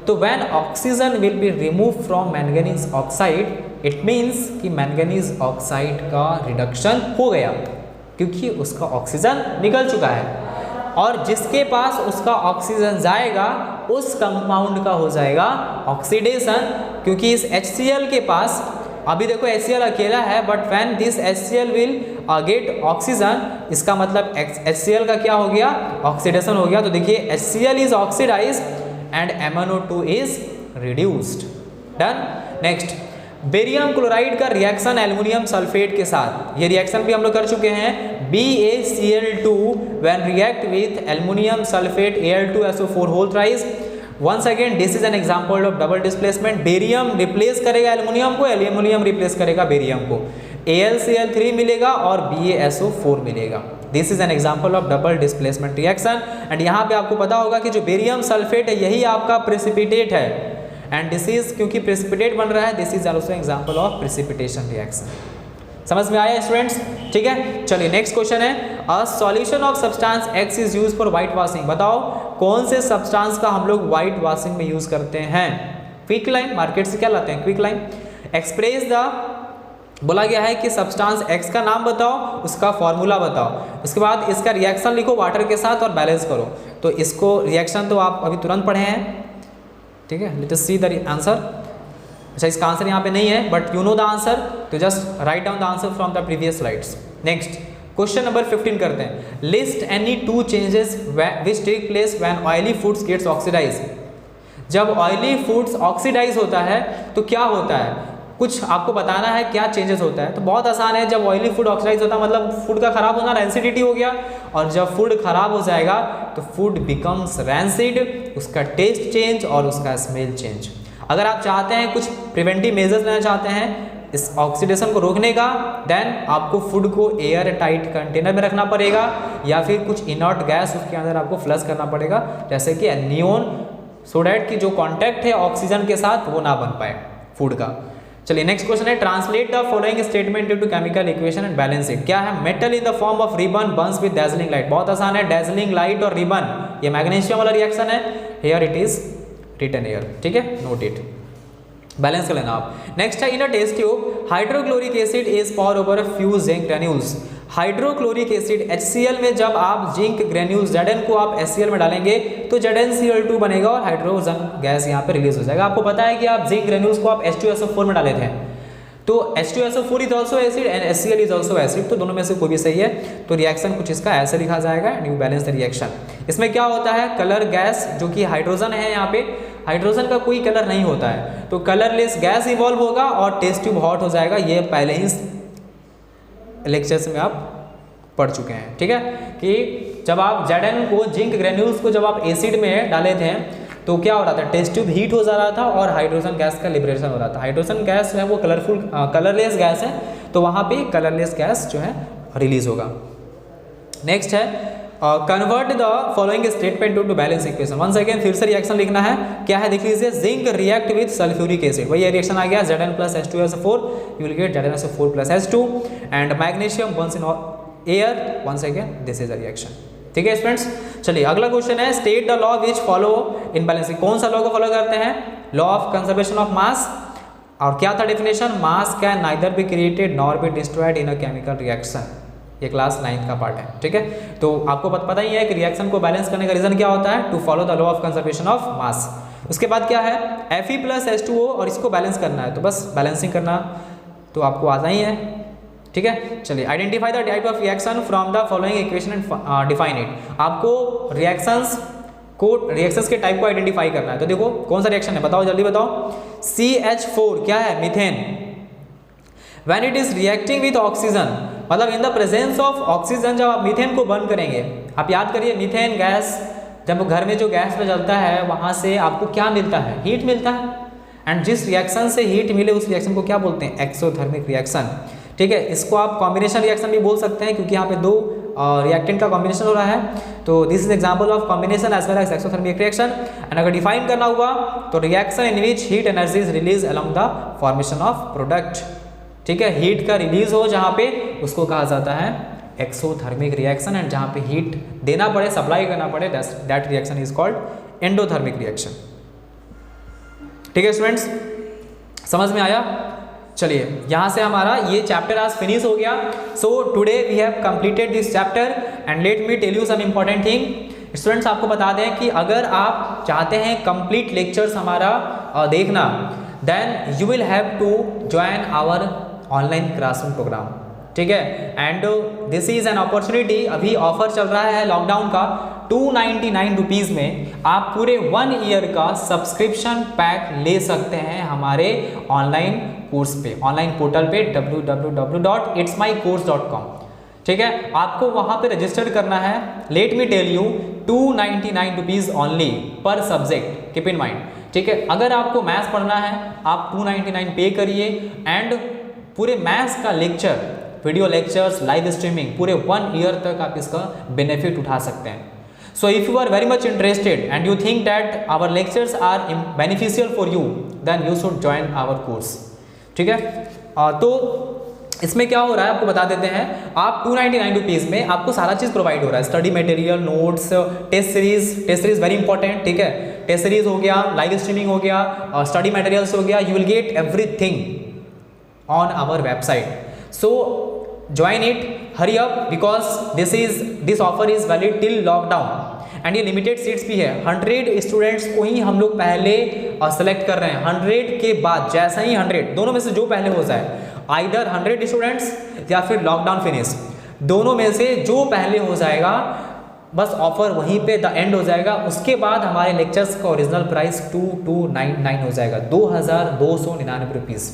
तो when oxygen will be remove from manganese oxide, it means कि मैंगनीज ऑक्साइड का रिडक्शन हो गया, क्योंकि उसका ऑक्सीजन निकल चुका है। और जिसके पास उसका ऑक्सीजन जाएगा उस कंपाउंड का हो जाएगा ऑक्सीडेशन, क्योंकि इस HCl के पास, अभी देखो HCl अकेला है, but when this HCl will get oxygen, इसका मतलब HCl का क्या हो गया, ऑक्सीडेशन हो गया। तो देखिए HCl is oxidise and MnO2 is reduced. Done. Next, barium chloride का रिएक्शन एल्युमिनियम सल्फेट के साथ, ये रिएक्शन भी हम लोग कर चुके हैं, BaCl2 when react with aluminium sulfate Al2SO4 whole thrice. Once again this is an example of double displacement. Barium replace करेगा एल्युमिनियम को, एल्युमिनियम रिप्लेस करेगा बेरियम को, AlCl3 मिलेगा और BaSO4 मिलेगा. This is an example of double displacement reaction. And यहाँ पे आपको पता होगा कि जो बेरियम सल्फेट है यही आपका प्रेसिपिटेट है, एंड दिस इज क्योंकि प्रेसिपिटेट बन रहा है, this is also example of precipitation reaction. समझ में आया स्टूडेंट्स? ठीक है, चलिए नेक्स्ट क्वेश्चन है, अ solution of substance x is use for white washing. बताओ कौन से सब्सटेंस का हम लोग व्हाइट वॉशिंग में यूज करते हैं? क्विक लाइन, मार्केट से क्या लाते हैं? Quick line. एक्सप्रेस द, बोला गया है कि सब्सटेंस एक्स का नाम बताओ, उसका फॉर्मूला बताओ, उसके बाद इसका रिएक्शन लिखो वाटर के साथ और बैलेंस करो. तो इसको रिएक्शन तो आप अभी तुरंत पढ़े हैं, ठीक है. Let us see the answer. अच्छा, इसका आंसर यहाँ पे नहीं है, but you know the answer, तो just write down the answer from the previous slides. Next question number 15 करते हैं. List any two changes which take place when oily foods gets oxidise. जब ऑयली फूड्स ऑक्सीडाइज होता है तो क्या होता है, कुछ आपको बताना है क्या चेंजेस होता है. तो बहुत आसान है, जब ऑयली फूड ऑक्सीडाइज होता है मतलब फूड का खराब होना, रैंसिडिटी हो गया, और जब फूड खराब हो जाएगा तो फूड बिकम्स रैंसिड, उसका टेस्ट चेंज और उसका स्मेल चेंज. अगर आप चाहते हैं कुछ प्रिवेंटिव मेजर्स लेना चाहते हैं इस ऑक्सीडेशन को रोकने का, देन आपको फूड को एयर टाइट कंटेनर में रखना पड़ेगा, या फिर कुछ इनर्ट गैस उसके अंदर आपको फ्लश करना पड़ेगा, जैसे कि नियोन, सो डैट कि जो कॉन्टैक्ट है ऑक्सीजन के साथ वो ना बन पाए फूड का. चलिए नेक्स्ट क्वेश्चन है, translate the following statement into chemical equation and balance it. क्या है? Metal in the form of ribbon burns with dazzling light. बहुत आसान है, डैजलिंग लाइट और रिबन ये मैग्नीशियम वाला रिएक्शन है. Here it is written here, ठीक है, नोट इट, बैलेंस कर लेना आप. नेक्स्ट है, in a test tube hydrochloric acid is pour over a few zinc granules. Hydrochloric acid HCl में जब आप जिंक ग्रेन्यूल्स Zn को आप HCl में डालेंगे तो ZnCl2 बनेगा और हाइड्रोजन गैस यहाँ पे रिलीज हो जाएगा. आपको पता है कि आप जिंक ग्रेन्यूल्स को आप H2SO4 में डाले थे, तो H2SO4 is also acid and HCl is also acid, तो दोनों में से कोई भी सही है. तो रिएक्शन कुछ इसका ऐसे लिखा जाएगा, and you balance the reaction. इसमें क्या होता है, कलर गैस जो कि हाइड्रोजन है, यहाँ पे हाइड्रोजन का कोई कलर नहीं होता है, तो कलरलेस गैस इवॉल्व होगा और टेस्ट ट्यूब हॉट हो जाएगा. ये पहले ही लेक्चर्स में आप पढ़ चुके हैं, ठीक है, कि जब आप Zn को जिंक ग्रेन्यूल्स को जब आप एसिड में डाले थे तो क्या हो रहा था, टेस्ट ट्यूब हीट हो जा रहा था और हाइड्रोजन गैस का लिबरेशन हो रहा था. हाइड्रोजन गैस जो है वो कलरलेस गैस है, तो वहाँ पे कलरलेस गैस जो है रिलीज होगा. नेक्स्ट है, convert the following statement to balance equation. Once again फिर से रिएक्शन लिखना है. क्या है देख लीजिए, zinc react with sulphuric acid, वही रिएक्शन आ गया, Zn plus H2SO4, you will get ZnSO4 plus H2, and magnesium burns in air. Once again this is a reaction, ठीक है स्टूडेंट्स. चलिए अगला क्वेश्चन है, state the law which follow in balancing. कौन सा लॉ को फॉलो करते हैं? लॉ ऑफ कंजर्वेशन ऑफ मास. और क्या था definition? Mass can neither be created nor be destroyed in a chemical reaction. ये क्लास 9th का पार्ट है, ठीक है. तो आपको पता ही है कि रिएक्शन को बैलेंस करने का रीजन क्या होता है, to follow the law of conservation of mass. उसके बाद क्या है, Fe प्लस H2O, और इसको बैलेंस करना है, तो बस बैलेंसिंग करना तो आपको आता ही है, ठीक है. चलिए, identify the type of reaction from the following equation and define it. आपको रिएक्शंस के टाइप को आइडेंटिफाई करना है. तो देखो कौन सा रिएक्शन है, बताओ जल्दी बताओ. CH4 क्या है? Methane. When it is reacting with oxygen, मतलब in the presence of oxygen, जब आप मीथेन को बर्न करेंगे, आप याद करिए मीथेन गैस, जब घर में जो गैस में जलता है वहाँ से आपको क्या मिलता है, हीट मिलता है. एंड जिस रिएक्शन से हीट मिले उस रिएक्शन को क्या बोलते हैं? एक्सोथर्मिक रिएक्शन, ठीक है. इसको आप कॉम्बिनेशन रिएक्शन भी बोल सकते हैं, क्योंकि यहाँ पे दो रिएक्टेंट का कॉम्बिनेशन हो रहा है. तो this is example of combination as well as exothermic reaction. And अगर डिफाइन करना हुआ तो reaction in which heat energy is release along the formation of product, ठीक है. हीट का रिलीज हो जहाँ पे, उसको कहा जाता है एक्सोथर्मिक रिएक्शन. एंड जहाँ पे हीट देना पड़े, सप्लाई करना पड़े, that reaction is called endothermic reaction, ठीक है स्टूडेंट्स. समझ में आया? चलिए यहाँ से हमारा ये चैप्टर आज फिनिश हो गया. So today we have completed this chapter, and let me tell you some important thing. Students आपको बता दें कि अगर आप चाहते हैं कंप्लीट लेक्चर्स हमारा देखना, then you will have to join our online classroom programme, ठीक है. And this is an opportunity, अभी ऑफर चल रहा है लॉकडाउन का, 299 रुपीज़ में आप पूरे 1 ईयर का सब्सक्रिप्शन पैक ले सकते हैं हमारे ऑनलाइन कोर्स पे, ऑनलाइन पोर्टल पे www.itsmycourse.com। ठीक है, आपको वहाँ पे रजिस्टर करना है। Let me tell you, 299 rupees only per subject, keep in mind. ठीक है, अगर आपको मैथ्स पढ़ना है आप 299 पे करिए एंड पूरे मैथ्स का lecture, video lectures, live streaming पूरे 1 ईयर तक आप इसका बेनिफिट उठा सकते हैं। So if you are very much interested and you think that our lectures are beneficial for you, then you should join our course. ठीक है, तो इसमें क्या हो रहा है आपको बता देते हैं। आप 299 रुपीज़ में आपको सारा चीज़ प्रोवाइड हो रहा है, study material, notes, test series very important. ठीक है, टेस्ट सीरीज हो गया, लाइव स्ट्रीमिंग हो गया, स्टडी मटेरियल्स हो गया, you will get everything on our website. So join it, hurry up, because this offer is valid till lockdown and ये limited seats भी है। 100 स्टूडेंट्स को ही हम लोग पहले सेलेक्ट कर रहे हैं। 100 के बाद जैसा ही 100, दोनों में से जो पहले हो जाए, आइदर 100 स्टूडेंट्स या फिर लॉकडाउन फिनिश, दोनों में से जो पहले हो जाएगा बस ऑफर वहीं पे द एंड हो जाएगा। उसके बाद हमारे लेक्चर्स का ओरिजिनल प्राइस 2299 हो जाएगा, 2299 रुपीज़।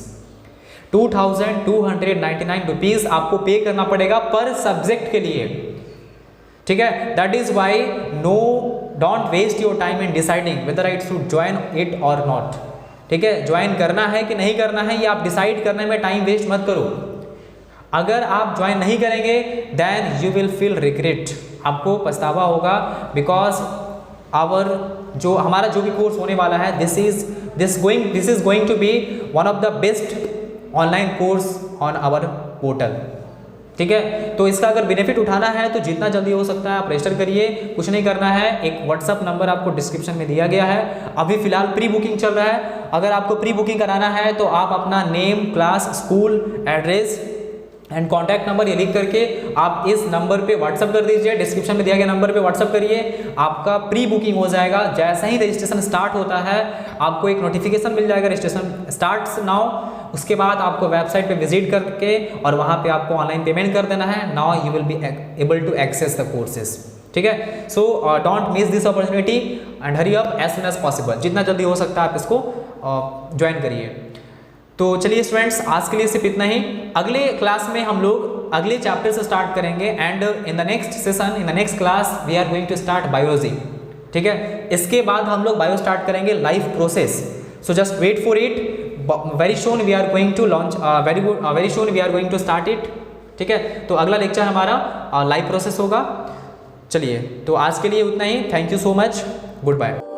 2299 रुपीज़ आपको पे करना पड़ेगा पर सब्जेक्ट के लिए। ठीक है, that is why don't waste your time in deciding whether I should join it और नॉट। ठीक है, ज्वाइन करना है कि नहीं करना है ये आप डिसाइड करने में टाइम वेस्ट मत करो। अगर आप ज्वाइन नहीं करेंगे then you will feel regret, आपको पछतावा होगा, बिकॉज हमारा जो भी कोर्स होने वाला है this is going to be one of the best online course on our portal. ठीक है, तो इसका अगर बेनिफिट उठाना है तो जितना जल्दी हो सकता है आप रजिस्टर करिए। कुछ नहीं करना है, एक व्हाट्सअप नंबर आपको डिस्क्रिप्शन में दिया गया है। अभी फिलहाल प्री बुकिंग चल रहा है। अगर आपको प्री बुकिंग कराना है तो आप अपना name, class, school, address and contact number ये लिख करके आप इस नंबर पे व्हाट्सअप कर दीजिए। डिस्क्रिप्शन में दिया गया नंबर पे व्हाट्सअप करिए, आपका प्री बुकिंग हो जाएगा। जैसे ही रजिस्ट्रेशन स्टार्ट होता है आपको एक नोटिफिकेशन मिल जाएगा, रजिस्ट्रेशन स्टार्ट्स नाउ। उसके बाद आपको वेबसाइट पे विजिट करके और वहाँ पे आपको ऑनलाइन पेमेंट कर देना है। Now you will be able to access the courses. ठीक है, so don't miss this opportunity and hurry up as soon as possible. जितना जल्दी हो सकता है आप इसको ज्वाइन करिए। तो चलिए स्टूडेंट्स, आज के लिए सिर्फ इतना ही। अगले क्लास में हम लोग अगले चैप्टर से स्टार्ट करेंगे and in the next session, in the next class we are going to start biology. ठीक है, इसके बाद हम लोग बायो स्टार्ट करेंगे, life process. So just wait for it, very soon we are going to launch, very soon we are going to start it. ठीक है, तो अगला लेक्चर हमारा लाइफ प्रोसेस होगा। चलिए, तो आज के लिए उतना ही। Thank you so much, good bye.